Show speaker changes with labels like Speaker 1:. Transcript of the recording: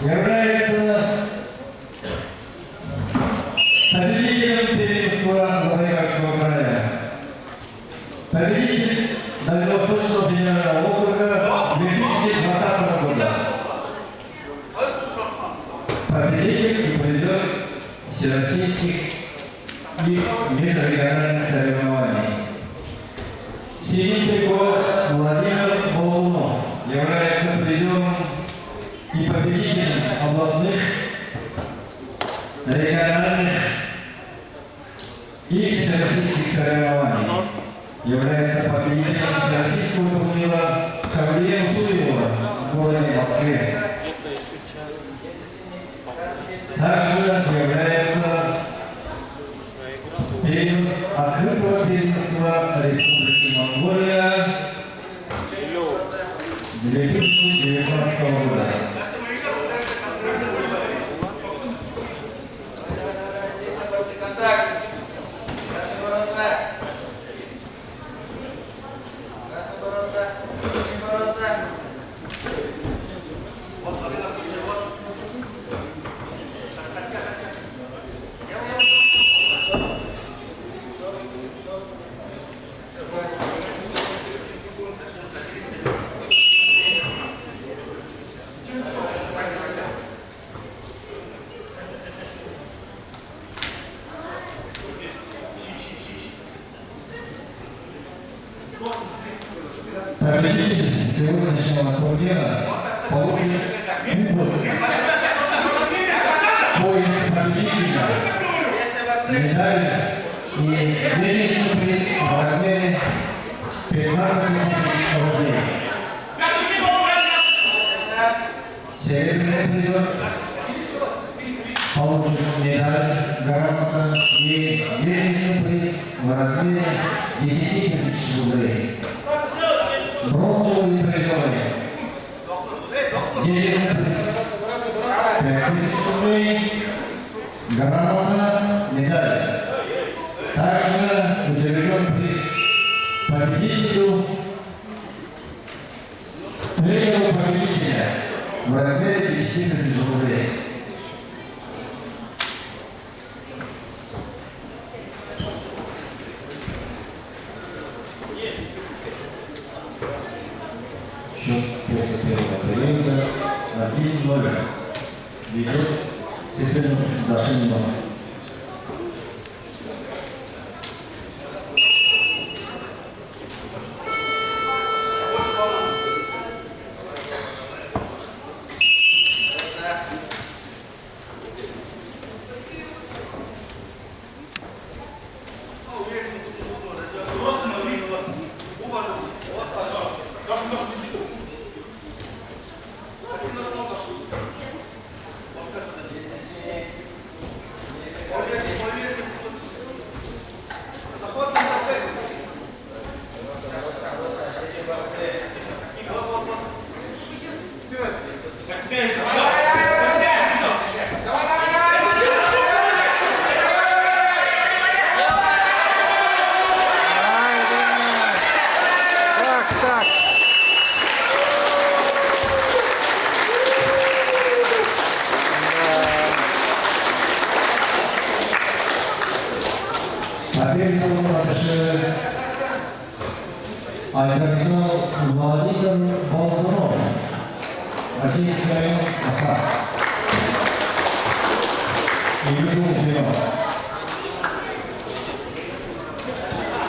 Speaker 1: является победителем первенства Забайкальского края. Победитель Дальневосточного федерального округа 2020 года. Победитель и призер всероссийских и межрегиональных соревнований. Синий трикол Владимир Болунов является призером и победителем областных, региональных и всероссийских соревнований. Является победителем всероссийского турнира Шавлия Суева в городе Москве. Также является открытого первенства Республики Монголия 2019 года. Победитель сегодняшнего турнира получит кубок, пояс победителя, медаль и денежный приз в размере 15 000 рублей. Серебряный призер получит медаль, грамота и денежный приз в размере 10 000 рублей. Бронзовый призер, денежный приз 5000 рублей, грамота, медаль. Также учрежден приз победителю, тренеру победителя в размере 10 000 рублей. Счет после первого периода 1-0. Ведет Северный Дашинов. Одержал Владимир Болунов, Российский район ОСА. И вышел в финал.